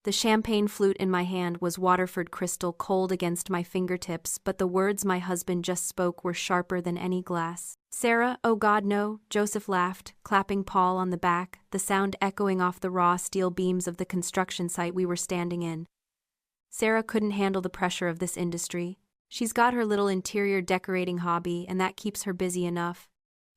The champagne flute in my hand was Waterford crystal cold against my fingertips, but the words my husband just spoke were sharper than any glass. "Sarah, oh God, no," Joseph laughed, clapping Paul on the back, the sound echoing off the raw steel beams of the construction site we were standing in. Sarah couldn't handle the pressure of this industry. She's got her little interior decorating hobby, and that keeps her busy enough.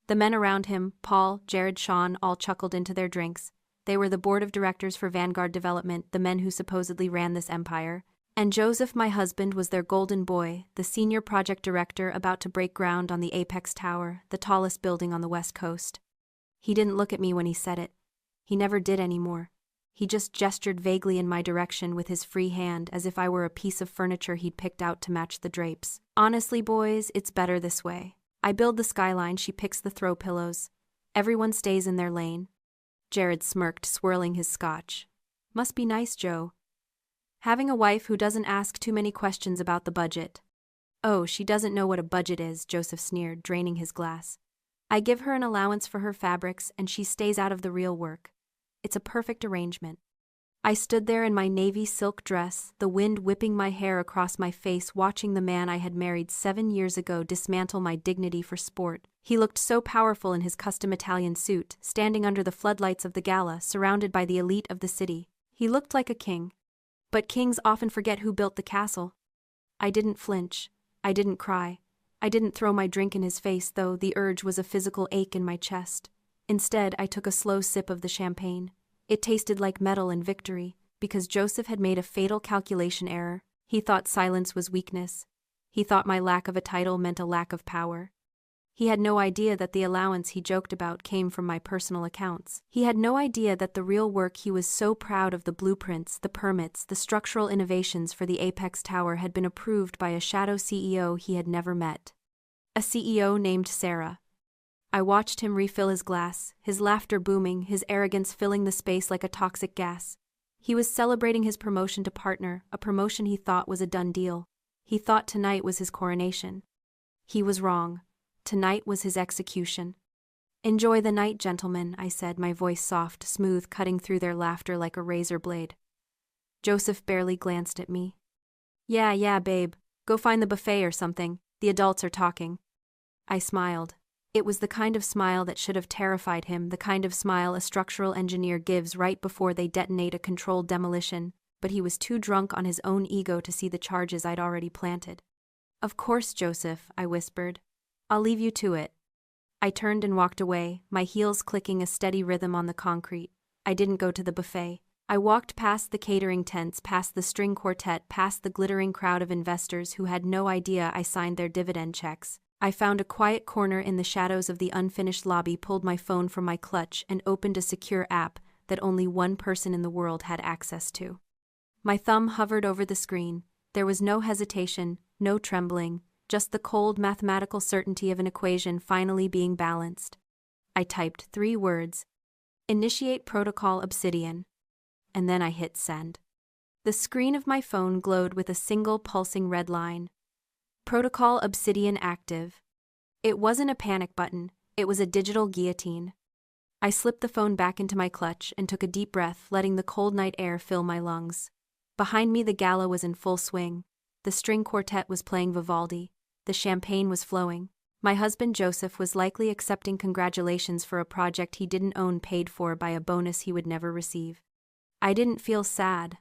The men around him, Paul, Jared, Sean, all chuckled into their drinks. They were the board of directors for Vanguard Development, the men who supposedly ran this empire. And Joseph, my husband, was their golden boy, the senior project director about to break ground on the Apex Tower, the tallest building on the West Coast. He didn't look at me when he said it. He never did anymore. He just gestured vaguely in my direction with his free hand, as if I were a piece of furniture he'd picked out to match the drapes. "Honestly, boys, it's better this way. I build the skyline, she picks the throw pillows. Everyone stays in their lane." Jared smirked, swirling his scotch. "Must be nice, Joe. Having a wife who doesn't ask too many questions about the budget." "Oh, she doesn't know what a budget is," Joseph sneered, draining his glass. "I give her an allowance for her fabrics, and she stays out of the real work. It's a perfect arrangement." I stood there in my navy silk dress, the wind whipping my hair across my face, watching the man I had married 7 years ago dismantle my dignity for sport. He looked so powerful in his custom Italian suit, standing under the floodlights of the gala, surrounded by the elite of the city. He looked like a king. But kings often forget who built the castle. I didn't flinch. I didn't cry. I didn't throw my drink in his face, though the urge was a physical ache in my chest. Instead, I took a slow sip of the champagne. It tasted like metal and victory, because Joseph had made a fatal calculation error. He thought silence was weakness. He thought my lack of a title meant a lack of power. He had no idea that the allowance he joked about came from my personal accounts. He had no idea that the real work he was so proud of, the blueprints, the permits, the structural innovations for the Apex Tower, had been approved by a shadow CEO he had never met. A CEO named Sarah. I watched him refill his glass, his laughter booming, his arrogance filling the space like a toxic gas. He was celebrating his promotion to partner, a promotion he thought was a done deal. He thought tonight was his coronation. He was wrong. Tonight was his execution. "Enjoy the night, gentlemen," I said, my voice soft, smooth, cutting through their laughter like a razor blade. Joseph barely glanced at me. Yeah, babe. Go find the buffet or something. The adults are talking." I smiled. It was the kind of smile that should have terrified him, the kind of smile a structural engineer gives right before they detonate a controlled demolition, but he was too drunk on his own ego to see the charges I'd already planted. "Of course, Joseph," I whispered. "I'll leave you to it." I turned and walked away, my heels clicking a steady rhythm on the concrete. I didn't go to the buffet. I walked past the catering tents, past the string quartet, past the glittering crowd of investors who had no idea I signed their dividend checks. I found a quiet corner in the shadows of the unfinished lobby, pulled my phone from my clutch, and opened a secure app that only one person in the world had access to. My thumb hovered over the screen. There was no hesitation, no trembling, just the cold mathematical certainty of an equation finally being balanced. I typed 3 words. "Initiate protocol Obsidian." And then I hit send. The screen of my phone glowed with a single pulsing red line. Protocol Obsidian active. It wasn't a panic button, it was a digital guillotine. I slipped the phone back into my clutch and took a deep breath, letting the cold night air fill my lungs. Behind me the gala was in full swing. The string quartet was playing Vivaldi. The champagne was flowing. My husband Joseph was likely accepting congratulations for a project he didn't own, paid for by a bonus he would never receive. I didn't feel sad.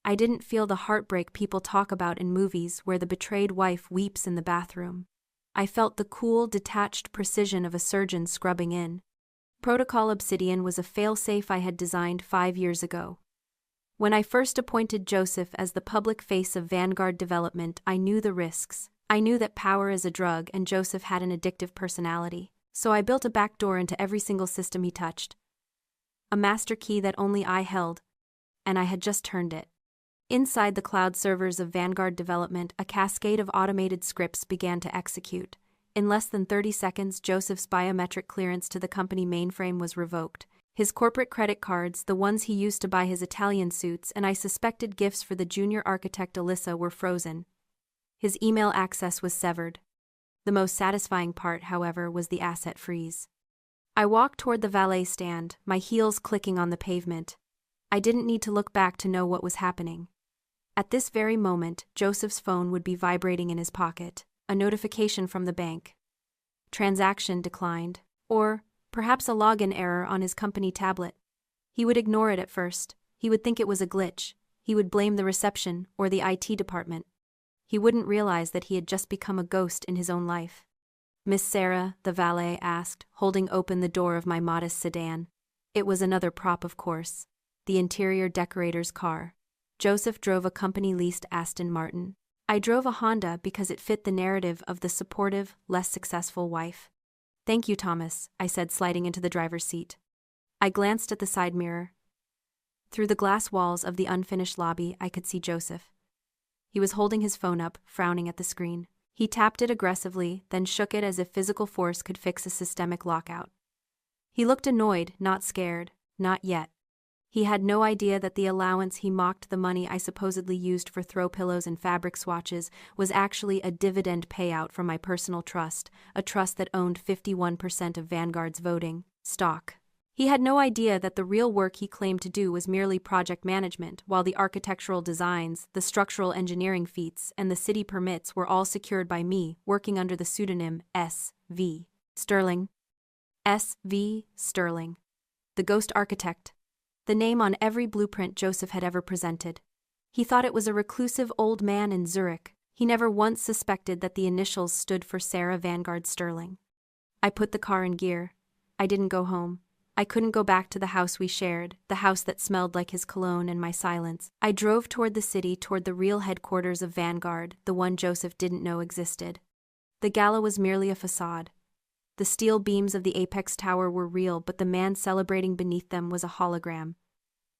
I didn't feel the heartbreak people talk about in movies where the betrayed wife weeps in the bathroom. I felt the cool, detached precision of a surgeon scrubbing in. Protocol Obsidian was a failsafe I had designed 5 years ago. When I first appointed Joseph as the public face of Vanguard Development, I knew the risks. I knew that power is a drug and Joseph had an addictive personality, so I built a backdoor into every single system he touched. A master key that only I held, and I had just turned it. Inside the cloud servers of Vanguard Development, a cascade of automated scripts began to execute. In less than 30 seconds, Joseph's biometric clearance to the company mainframe was revoked. His corporate credit cards, the ones he used to buy his Italian suits, and I suspected gifts for the junior architect Alyssa, were frozen. His email access was severed. The most satisfying part, however, was the asset freeze. I walked toward the valet stand, my heels clicking on the pavement. I didn't need to look back to know what was happening. At this very moment, Joseph's phone would be vibrating in his pocket, a notification from the bank. Transaction declined, or perhaps a login error on his company tablet. He would ignore it at first. He would think it was a glitch. He would blame the reception or the IT department. He wouldn't realize that he had just become a ghost in his own life. Miss Sarah, the valet asked, holding open the door of my modest sedan. It was another prop, of course. The interior decorator's car. Joseph drove a company-leased Aston Martin. I drove a Honda because it fit the narrative of the supportive, less successful wife. "Thank you, Thomas," I said, sliding into the driver's seat. I glanced at the side mirror. Through the glass walls of the unfinished lobby, I could see Joseph. He was holding his phone up, frowning at the screen. He tapped it aggressively, then shook it as if physical force could fix a systemic lockout. He looked annoyed, not scared, not yet. He had no idea that the allowance he mocked the money I supposedly used for throw pillows and fabric swatches was actually a dividend payout from my personal trust, a trust that owned 51% of Vanguard's voting stock. He had no idea that the real work he claimed to do was merely project management, while the architectural designs, the structural engineering feats, and the city permits were all secured by me, working under the pseudonym S.V. Sterling. S.V. Sterling. The ghost architect. The name on every blueprint Joseph had ever presented. He thought it was a reclusive old man in Zurich. He never once suspected that the initials stood for Sarah Vanguard Sterling. I put the car in gear. I didn't go home. I couldn't go back to the house we shared, the house that smelled like his cologne and my silence. I drove toward the city, toward the real headquarters of Vanguard, the one Joseph didn't know existed. The gala was merely a facade. The steel beams of the apex tower were real, but the man celebrating beneath them was a hologram.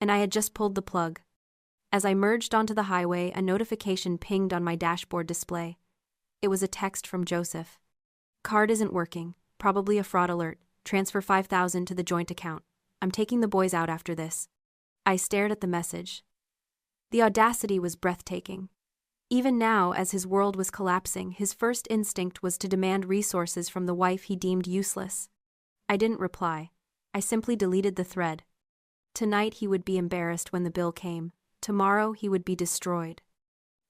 And I had just pulled the plug. As I merged onto the highway, a notification pinged on my dashboard display. It was a text from Joseph. "Card isn't working. Probably a fraud alert. Transfer $5,000 to the joint account. I'm taking the boys out after this." I stared at the message. The audacity was breathtaking. Even now, as his world was collapsing, his first instinct was to demand resources from the wife he deemed useless. I didn't reply. I simply deleted the thread. Tonight he would be embarrassed when the bill came. Tomorrow he would be destroyed.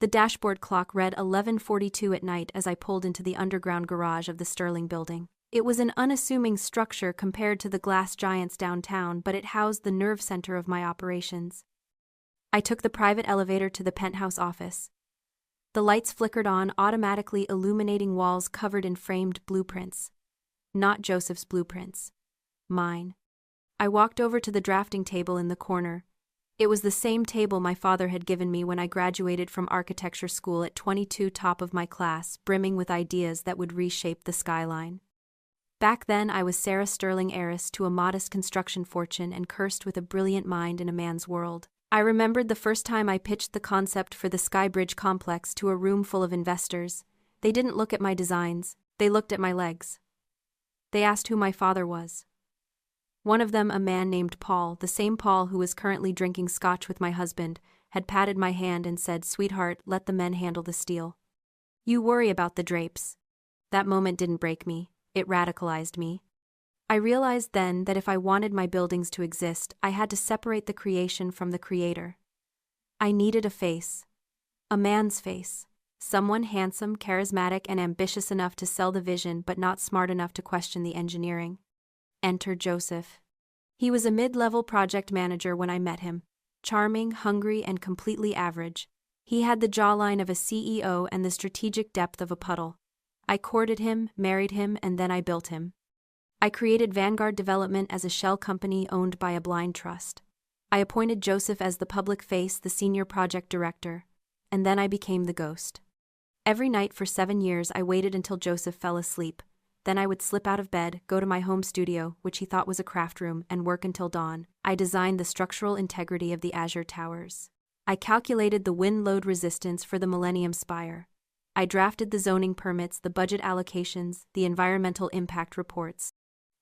The dashboard clock read 11:42 at night as I pulled into the underground garage of the Sterling building. It was an unassuming structure compared to the glass giants downtown, but it housed the nerve center of my operations. I took the private elevator to the penthouse office. The lights flickered on, automatically illuminating walls covered in framed blueprints. Not Joseph's blueprints. Mine. I walked over to the drafting table in the corner. It was the same table my father had given me when I graduated from architecture school at 22, top of my class, brimming with ideas that would reshape the skyline. Back then I was Sarah Sterling, heiress to a modest construction fortune and cursed with a brilliant mind in a man's world. I remembered the first time I pitched the concept for the Skybridge complex to a room full of investors. They didn't look at my designs, they looked at my legs. They asked who my father was. One of them, a man named Paul, the same Paul who was currently drinking scotch with my husband, had patted my hand and said, "Sweetheart, let the men handle the steel. You worry about the drapes." That moment didn't break me. It radicalized me. I realized then that if I wanted my buildings to exist, I had to separate the creation from the creator. I needed a face. A man's face. Someone handsome, charismatic, and ambitious enough to sell the vision but not smart enough to question the engineering. Enter Joseph. He was a mid-level project manager when I met him. Charming, hungry, and completely average. He had the jawline of a CEO and the strategic depth of a puddle. I courted him, married him, and then I built him. I created Vanguard Development as a shell company owned by a blind trust. I appointed Joseph as the public face, the senior project director, and then I became the ghost. Every night for 7 years I waited until Joseph fell asleep. Then I would slip out of bed, go to my home studio, which he thought was a craft room, and work until dawn. I designed the structural integrity of the Azure Towers. I calculated the wind load resistance for the Millennium Spire. I drafted the zoning permits, the budget allocations, the environmental impact reports.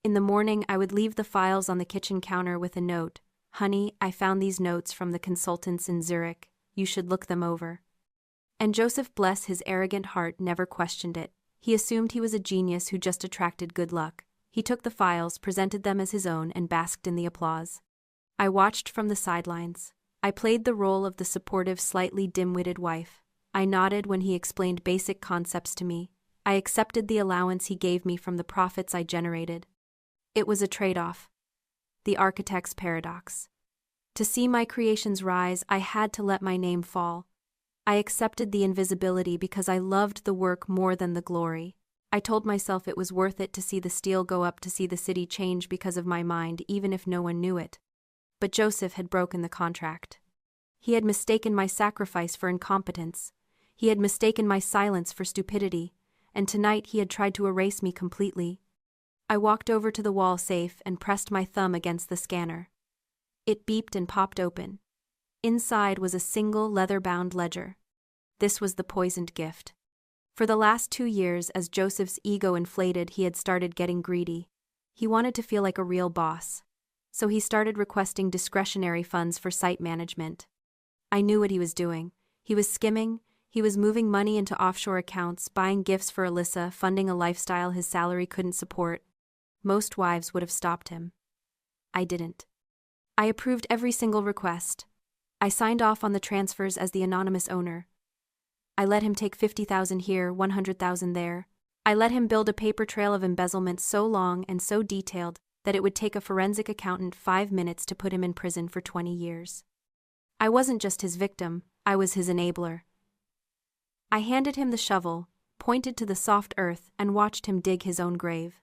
In the morning, I would leave the files on the kitchen counter with a note. "Honey, I found these notes from the consultants in Zurich. You should look them over." And Joseph, bless his arrogant heart, never questioned it. He assumed he was a genius who just attracted good luck. He took the files, presented them as his own, and basked in the applause. I watched from the sidelines. I played the role of the supportive, slightly dim-witted wife. I nodded when he explained basic concepts to me. I accepted the allowance he gave me from the profits I generated. It was a trade-off. The architect's paradox. To see my creations rise, I had to let my name fall. I accepted the invisibility because I loved the work more than the glory. I told myself it was worth it to see the steel go up, to see the city change because of my mind, even if no one knew it. But Joseph had broken the contract. He had mistaken my sacrifice for incompetence. He had mistaken my silence for stupidity, and tonight he had tried to erase me completely. I walked over to the wall safe and pressed my thumb against the scanner. It beeped and popped open. Inside was a single leather-bound ledger. This was the poisoned gift. For the last 2 years, as Joseph's ego inflated, he had started getting greedy. He wanted to feel like a real boss. So he started requesting discretionary funds for site management. I knew what he was doing. He was skimming. He was moving money into offshore accounts, buying gifts for Alyssa, funding a lifestyle his salary couldn't support. Most wives would have stopped him. I didn't. I approved every single request. I signed off on the transfers as the anonymous owner. I let him take 50,000 here, 100,000 there. I let him build a paper trail of embezzlement so long and so detailed that it would take a forensic accountant 5 minutes to put him in prison for 20 years. I wasn't just his victim, I was his enabler. I handed him the shovel, pointed to the soft earth, and watched him dig his own grave.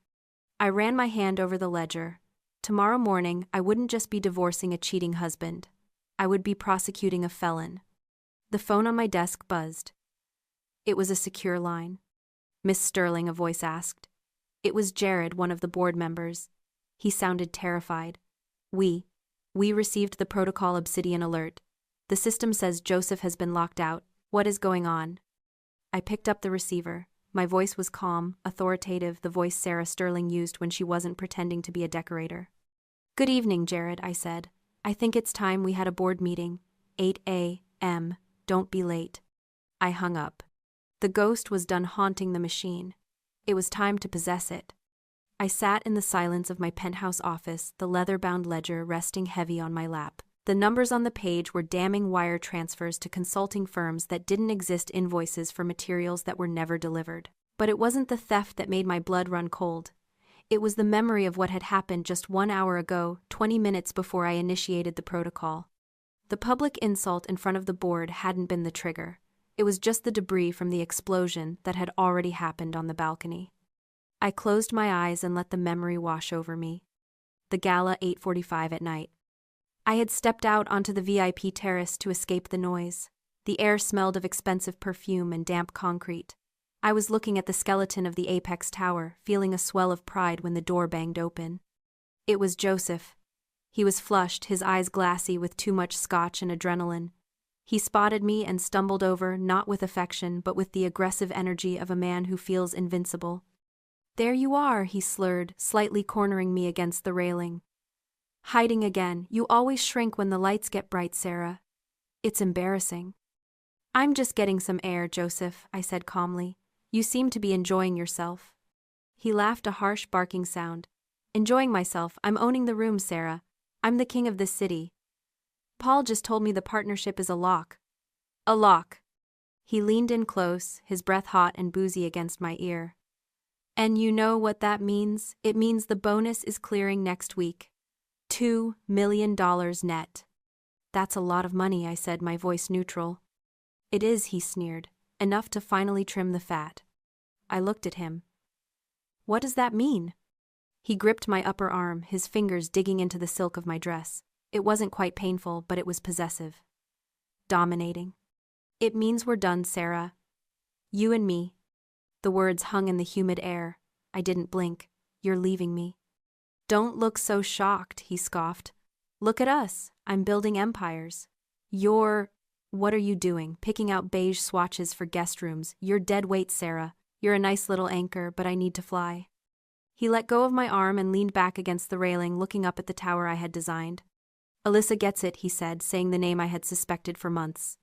I ran my hand over the ledger. Tomorrow morning, I wouldn't just be divorcing a cheating husband. I would be prosecuting a felon. The phone on my desk buzzed. It was a secure line. "Miss Sterling," a voice asked. It was Jared, one of the board members. He sounded terrified. We received the Protocol Obsidian alert. The system says Joseph has been locked out. What is going on?" I picked up the receiver. My voice was calm, authoritative, the voice Sarah Sterling used when she wasn't pretending to be a decorator. "Good evening, Jared," I said. "I think it's time we had a board meeting. 8 a.m. Don't be late." I hung up. The ghost was done haunting the machine. It was time to possess it. I sat in the silence of my penthouse office, the leather-bound ledger resting heavy on my lap. The numbers on the page were damning wire transfers to consulting firms that didn't exist, invoices for materials that were never delivered. But it wasn't the theft that made my blood run cold. It was the memory of what had happened just 1 hour ago, 20 minutes before I initiated the protocol. The public insult in front of the board hadn't been the trigger. It was just the debris from the explosion that had already happened on the balcony. I closed my eyes and let the memory wash over me. The gala, 8:45 at night. I had stepped out onto the VIP terrace to escape the noise. The air smelled of expensive perfume and damp concrete. I was looking at the skeleton of the Apex Tower, feeling a swell of pride when the door banged open. It was Joseph. He was flushed, his eyes glassy with too much scotch and adrenaline. He spotted me and stumbled over, not with affection, but with the aggressive energy of a man who feels invincible. "There you are," he slurred, slightly cornering me against the railing. "Hiding again. You always shrink when the lights get bright, Sarah. It's embarrassing." "I'm just getting some air, Joseph," I said calmly. "You seem to be enjoying yourself." He laughed, a harsh barking sound. "Enjoying myself? I'm owning the room, Sarah. I'm the king of this city. Paul just told me the partnership is a lock." "A lock." He leaned in close, his breath hot and boozy against my ear. "And you know what that means? It means the bonus is clearing next week. $2 million net." "That's a lot of money," I said, my voice neutral. "It is," he sneered. "Enough to finally trim the fat." I looked at him. "What does that mean?" He gripped my upper arm, his fingers digging into the silk of my dress. It wasn't quite painful, but it was possessive. Dominating. "It means we're done, Sarah. You and me." The words hung in the humid air. I didn't blink. "You're leaving me." "Don't look so shocked," he scoffed. "Look at us. I'm building empires. What are you doing, picking out beige swatches for guest rooms? You're dead weight, Sarah. You're a nice little anchor, but I need to fly." He let go of my arm and leaned back against the railing, looking up at the tower I had designed. "Alyssa gets it," he said, saying the name I had suspected for months.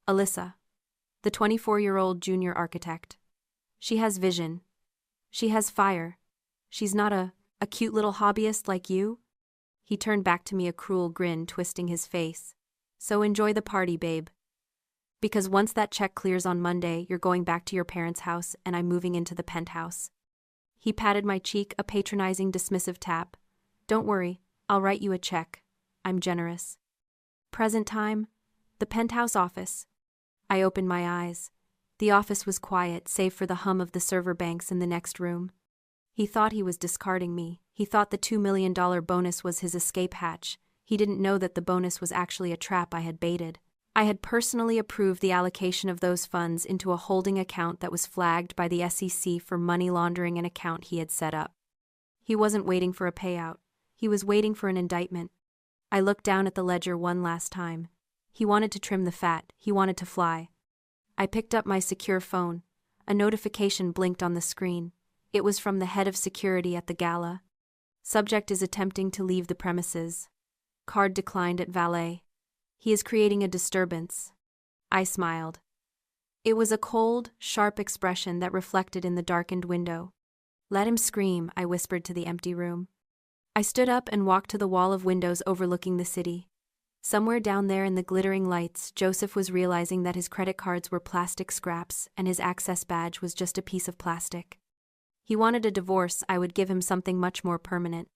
Alyssa. The 24-year-old junior architect. She has vision. She has fire. She's not a cute little hobbyist like you. He turned back to me, a cruel grin twisting his face. So enjoy the party, babe. Because once that check clears on Monday, you're going back to your parents' house and I'm moving into the penthouse. He patted my cheek, a patronizing, dismissive tap. Don't worry, I'll write you a check. I'm generous. Present time, the penthouse office. I opened my eyes. The office was quiet, save for the hum of the server banks in the next room. He thought he was discarding me. He thought the $2 million bonus was his escape hatch. He didn't know that the bonus was actually a trap I had baited. I had personally approved the allocation of those funds into a holding account that was flagged by the SEC for money laundering, an account he had set up. He wasn't waiting for a payout. He was waiting for an indictment. I looked down at the ledger one last time. He wanted to trim the fat. He wanted to fly. I picked up my secure phone. A notification blinked on the screen. It was from the head of security at the gala. Subject is attempting to leave the premises. Card declined at valet. He is creating a disturbance. I smiled. It was a cold, sharp expression that reflected in the darkened window. Let him scream, I whispered to the empty room. I stood up and walked to the wall of windows overlooking the city. Somewhere down there in the glittering lights, Joseph was realizing that his credit cards were plastic scraps and his access badge was just a piece of plastic. He wanted a divorce. I would give him something much more permanent.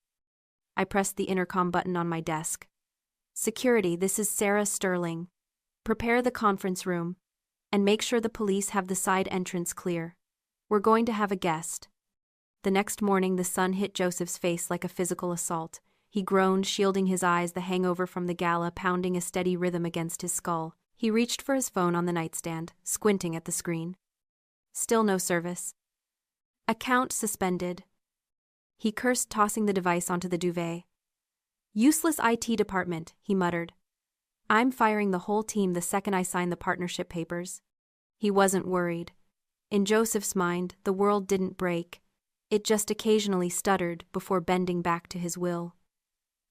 I pressed the intercom button on my desk. Security, this is Sarah Sterling. Prepare the conference room. And make sure the police have the side entrance clear. We're going to have a guest. The next morning the sun hit Joseph's face like a physical assault. He groaned, shielding his eyes, the hangover from the gala pounding a steady rhythm against his skull. He reached for his phone on the nightstand, squinting at the screen. Still no service. Account suspended. He cursed, tossing the device onto the duvet. Useless IT department, he muttered. I'm firing the whole team the second I sign the partnership papers. He wasn't worried. In Joseph's mind, the world didn't break. It just occasionally stuttered before bending back to his will.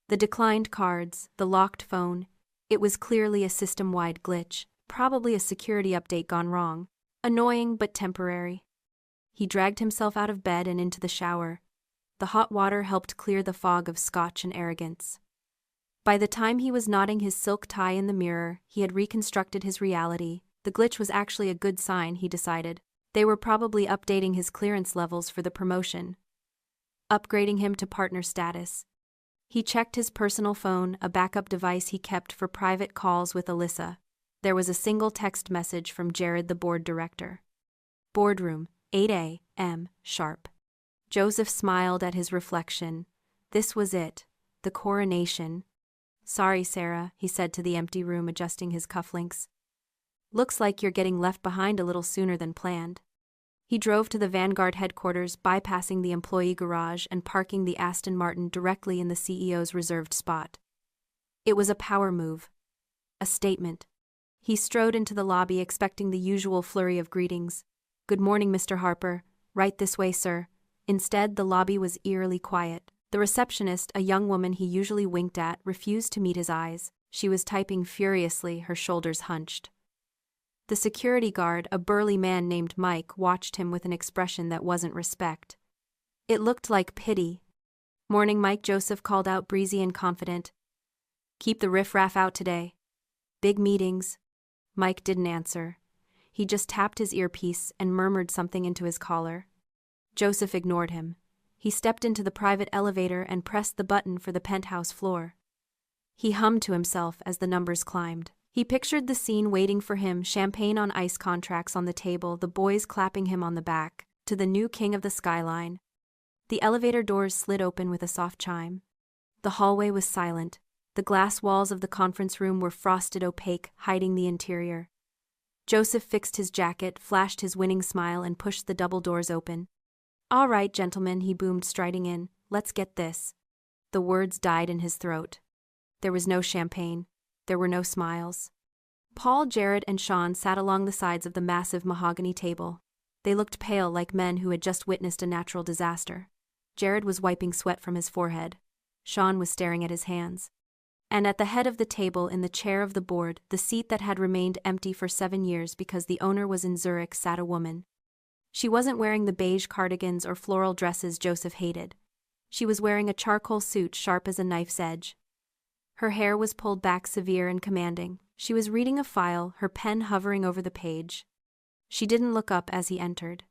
The declined cards, the locked phone, it was clearly a system-wide glitch, probably a security update gone wrong. Annoying but temporary. He dragged himself out of bed and into the shower. The hot water helped clear the fog of scotch and arrogance. By the time he was knotting his silk tie in the mirror, he had reconstructed his reality. The glitch was actually a good sign, he decided. They were probably updating his clearance levels for the promotion, upgrading him to partner status. He checked his personal phone, a backup device he kept for private calls with Alyssa. There was a single text message from Jared, the board director. Boardroom, 8 a.m. sharp. Joseph smiled at his reflection. This was it, the coronation. Sorry, Sarah, he said to the empty room, adjusting his cufflinks. Looks like you're getting left behind a little sooner than planned. He drove to the Vanguard headquarters, bypassing the employee garage and parking the Aston Martin directly in the CEO's reserved spot. It was a power move. A statement. He strode into the lobby, expecting the usual flurry of greetings. Good morning, Mr. Harper. Right this way, sir. Instead, the lobby was eerily quiet. The receptionist, a young woman he usually winked at, refused to meet his eyes. She was typing furiously, her shoulders hunched. The security guard, a burly man named Mike, watched him with an expression that wasn't respect. It looked like pity. Morning, Mike, Joseph called out, breezy and confident. Keep the riffraff out today. Big meetings. Mike didn't answer. He just tapped his earpiece and murmured something into his collar. Joseph ignored him. He stepped into the private elevator and pressed the button for the penthouse floor. He hummed to himself as the numbers climbed. He pictured the scene waiting for him, champagne on ice, contracts on the table, the boys clapping him on the back, to the new king of the skyline. The elevator doors slid open with a soft chime. The hallway was silent. The glass walls of the conference room were frosted opaque, hiding the interior. Joseph fixed his jacket, flashed his winning smile, and pushed the double doors open. All right, gentlemen, he boomed, striding in. Let's get this. The words died in his throat. There was no champagne. There were no smiles. Paul, Jared, and Sean sat along the sides of the massive mahogany table. They looked pale, like men who had just witnessed a natural disaster. Jared was wiping sweat from his forehead. Sean was staring at his hands. And at the head of the table, in the chair of the board, the seat that had remained empty for 7 years because the owner was in Zurich, sat a woman. She wasn't wearing the beige cardigans or floral dresses Joseph hated. She was wearing a charcoal suit sharp as a knife's edge. Her hair was pulled back severe and commanding. She was reading a file, her pen hovering over the page. She didn't look up as he entered.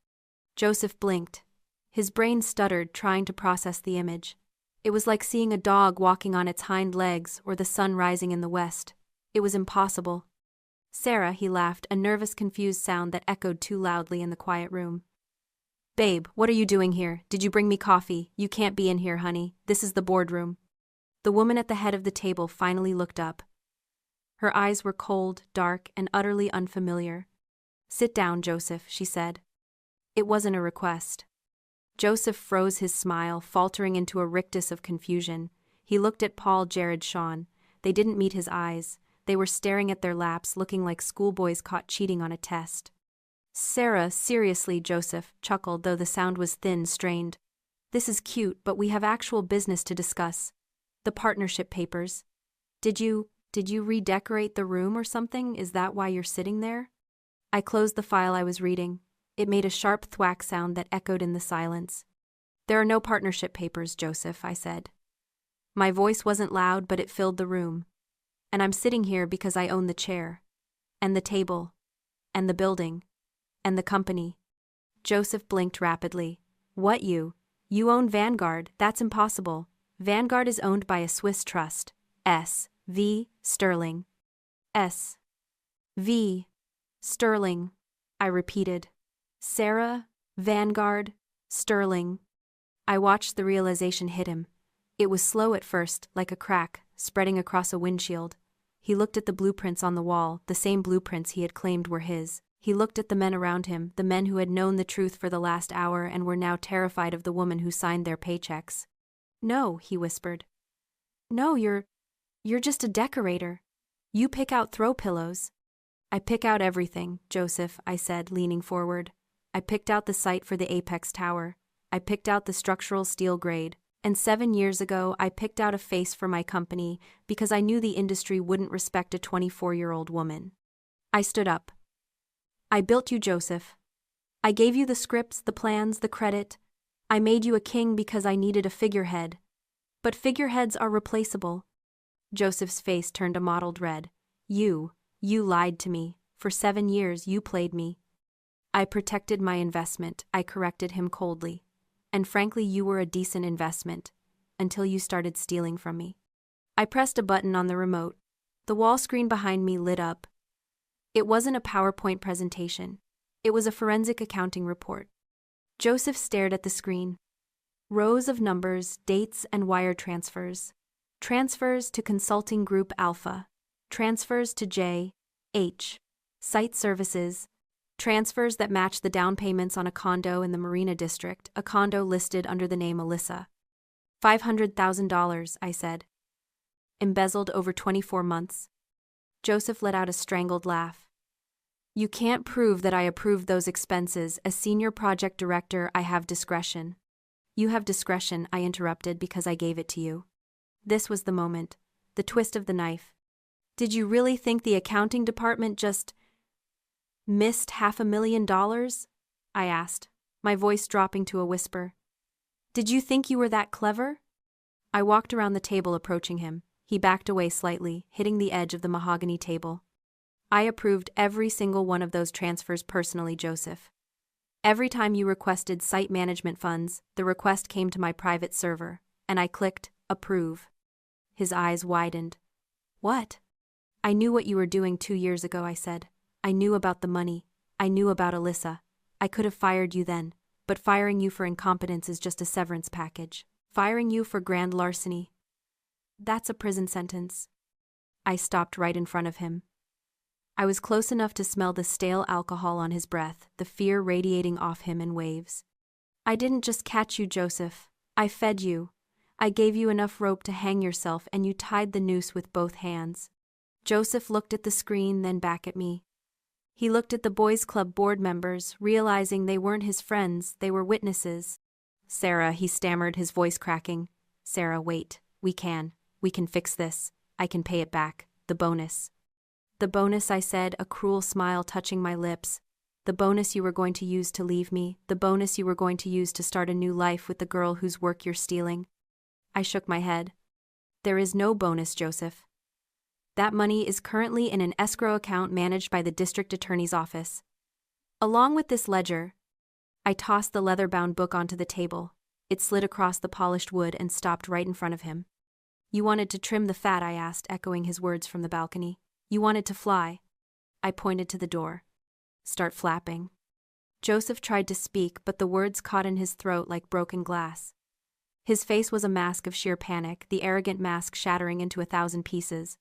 Joseph blinked. His brain stuttered, trying to process the image. It was like seeing a dog walking on its hind legs or the sun rising in the west. It was impossible. "Sarah," he laughed, a nervous, confused sound that echoed too loudly in the quiet room. "Babe, what are you doing here? Did you bring me coffee? You can't be in here, honey. This is the boardroom." The woman at the head of the table finally looked up. Her eyes were cold, dark, and utterly unfamiliar. "Sit down, Joseph," she said. It wasn't a request. Joseph froze his smile, faltering into a rictus of confusion. He looked at Paul, Jared, Sean. They didn't meet his eyes. They were staring at their laps, looking like schoolboys caught cheating on a test. "Sarah, seriously," Joseph chuckled, though the sound was thin, strained. "This is cute, but we have actual business to discuss. The partnership papers. Did you redecorate the room or something? Is that why you're sitting there?" I closed the file I was reading. It made a sharp thwack sound that echoed in the silence. "There are no partnership papers, Joseph," I said. My voice wasn't loud, but it filled the room. "And I'm sitting here because I own the chair. And the table. And the building. And the company." Joseph blinked rapidly. "What, you? You own Vanguard? That's impossible. Vanguard is owned by a Swiss trust. S.V. Sterling." S.V. Sterling, I repeated. "Sarah, Vanguard, Sterling." I watched the realization hit him. It was slow at first, like a crack, spreading across a windshield. He looked at the blueprints on the wall, the same blueprints he had claimed were his. He looked at the men around him, the men who had known the truth for the last hour and were now terrified of the woman who signed their paychecks. "No," he whispered. "No, you're just a decorator. You pick out throw pillows." "I pick out everything, Joseph," I said, leaning forward. "I picked out the site for the Apex Tower. I picked out the structural steel grade. And 7 years ago, I picked out a face for my company because I knew the industry wouldn't respect a 24-year-old woman." I stood up. "I built you, Joseph. I gave you the scripts, the plans, the credit. I made you a king because I needed a figurehead. But figureheads are replaceable." Joseph's face turned a mottled red. You lied to me. For 7 years, you played me." "I protected my investment," I corrected him coldly. "And frankly, you were a decent investment. Until you started stealing from me." I pressed a button on the remote. The wall screen behind me lit up. It wasn't a PowerPoint presentation. It was a forensic accounting report. Joseph stared at the screen. Rows of numbers, dates, and wire transfers. Transfers to Consulting Group Alpha. Transfers to J.H. Site Services. Transfers that matched the down payments on a condo in the Marina District, a condo listed under the name Alyssa. $500,000, I said. Embezzled over 24 months. Joseph let out a strangled laugh. "You can't prove that I approved those expenses. As senior project director, I have discretion." "You have discretion," I interrupted, "because I gave it to you." This was the moment. The twist of the knife. "Did you really think the accounting department just missed $500,000? I asked, my voice dropping to a whisper. "Did you think you were that clever?" I walked around the table, approaching him. He backed away slightly, hitting the edge of the mahogany table. "I approved every single one of those transfers personally, Joseph. Every time you requested site management funds, the request came to my private server, and I clicked approve." His eyes widened. "What?" "I knew what you were doing 2 years ago," I said. "I knew about the money. I knew about Alyssa. I could have fired you then, but firing you for incompetence is just a severance package. Firing you for grand larceny, that's a prison sentence." I stopped right in front of him. I was close enough to smell the stale alcohol on his breath, the fear radiating off him in waves. "I didn't just catch you, Joseph. I fed you. I gave you enough rope to hang yourself, and you tied the noose with both hands." Joseph looked at the screen, then back at me. He looked at the boys' club board members, realizing they weren't his friends, they were witnesses. "Sarah," he stammered, his voice cracking. "Sarah, wait. We can fix this. I can pay it back. The bonus." "The bonus," I said, a cruel smile touching my lips. The bonus you were going to use to leave me, the bonus you were going to use to start a new life with the girl whose work you're stealing. I shook my head. There is no bonus, Joseph. That money is currently in an escrow account managed by the district attorney's office. Along with this ledger, I tossed the leather-bound book onto the table. It slid across the polished wood and stopped right in front of him. You wanted to trim the fat, I asked, echoing his words from the balcony. You wanted to fly. I pointed to the door. Start flapping. Joseph tried to speak, but the words caught in his throat like broken glass. His face was a mask of sheer panic, the arrogant mask shattering into 1,000 pieces.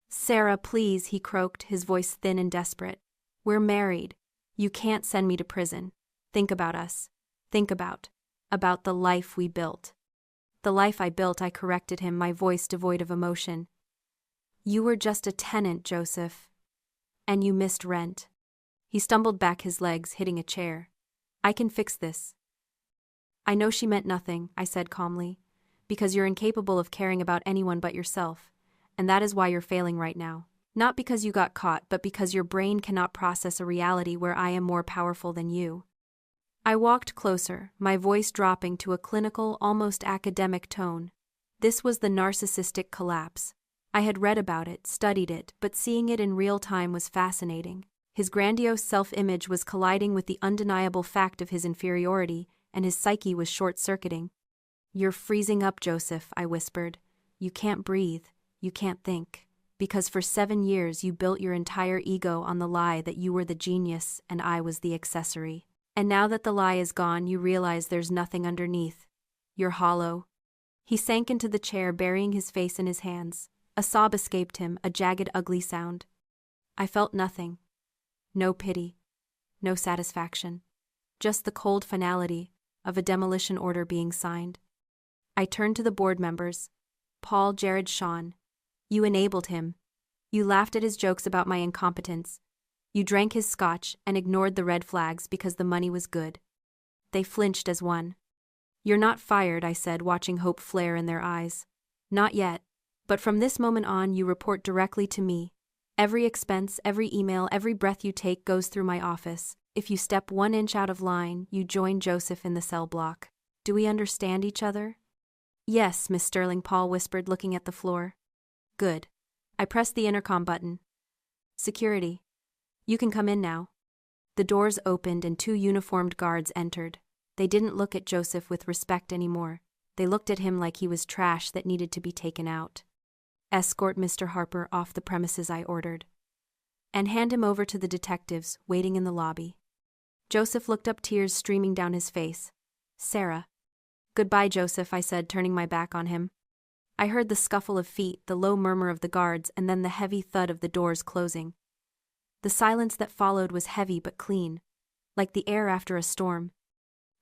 Sarah, please, he croaked, his voice thin and desperate. We're married. You can't send me to prison. Think about us. Think about the life we built. The life I built, I corrected him, my voice devoid of emotion. You were just a tenant, Joseph. And you missed rent. He stumbled back, his legs hitting a chair. I can fix this. I know she meant nothing, I said calmly, because you're incapable of caring about anyone but yourself, and that is why you're failing right now. Not because you got caught, but because your brain cannot process a reality where I am more powerful than you. I walked closer, my voice dropping to a clinical, almost academic tone. This was the narcissistic collapse. I had read about it, studied it, but seeing it in real time was fascinating. His grandiose self-image was colliding with the undeniable fact of his inferiority, and his psyche was short-circuiting. You're freezing up, Joseph, I whispered. You can't breathe, you can't think. Because for 7 years you built your entire ego on the lie that you were the genius and I was the accessory. And now that the lie is gone, you realize there's nothing underneath. You're hollow. He sank into the chair, burying his face in his hands. A sob escaped him, a jagged, ugly sound. I felt nothing. No pity. No satisfaction. Just the cold finality of a demolition order being signed. I turned to the board members. Paul, Jared, Sean. You enabled him. You laughed at his jokes about my incompetence. You drank his scotch and ignored the red flags because the money was good. They flinched as one. You're not fired, I said, watching hope flare in their eyes. Not yet. But from this moment on, you report directly to me. Every expense, every email, every breath you take goes through my office. If you step 1 inch out of line, you join Joseph in the cell block. Do we understand each other? Yes, Miss Sterling, Paul whispered, looking at the floor. Good. I pressed the intercom button. Security. You can come in now. The doors opened and 2 uniformed guards entered. They didn't look at Joseph with respect anymore. They looked at him like he was trash that needed to be taken out. Escort Mr. Harper off the premises, I ordered. And hand him over to the detectives waiting in the lobby. Joseph looked up, tears streaming down his face. Sarah. Goodbye, Joseph, I said, turning my back on him. I heard the scuffle of feet, the low murmur of the guards, and then the heavy thud of the doors closing. The silence that followed was heavy but clean, like the air after a storm.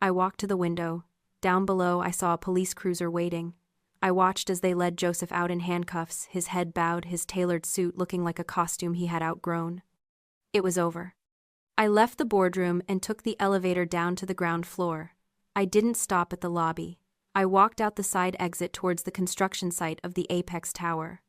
I walked to the window. Down below, I saw a police cruiser waiting. I watched as they led Joseph out in handcuffs, his head bowed, his tailored suit looking like a costume he had outgrown. It was over. I left the boardroom and took the elevator down to the ground floor. I didn't stop at the lobby. I walked out the side exit towards the construction site of the Apex Tower.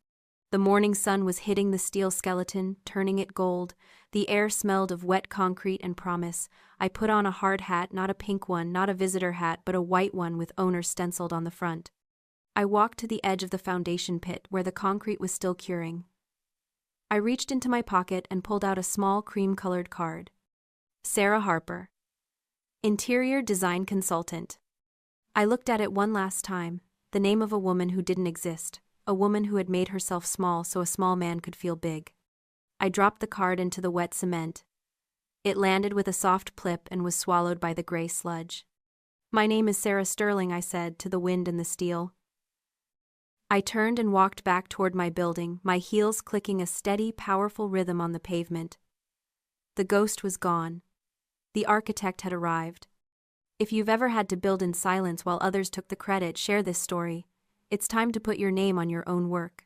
The morning sun was hitting the steel skeleton, turning it gold. The air smelled of wet concrete and promise. I put on a hard hat, not a pink one, not a visitor hat, but a white one with owner stenciled on the front. I walked to the edge of the foundation pit where the concrete was still curing. I reached into my pocket and pulled out a small cream-colored card. Sarah Harper. Interior Design Consultant. I looked at it one last time, the name of a woman who didn't exist. A woman who had made herself small so a small man could feel big. I dropped the card into the wet cement. It landed with a soft plip and was swallowed by the gray sludge. My name is Sarah Sterling, I said, to the wind and the steel. I turned and walked back toward my building, my heels clicking a steady, powerful rhythm on the pavement. The ghost was gone. The architect had arrived. If you've ever had to build in silence while others took the credit, share this story. It's time to put your name on your own work.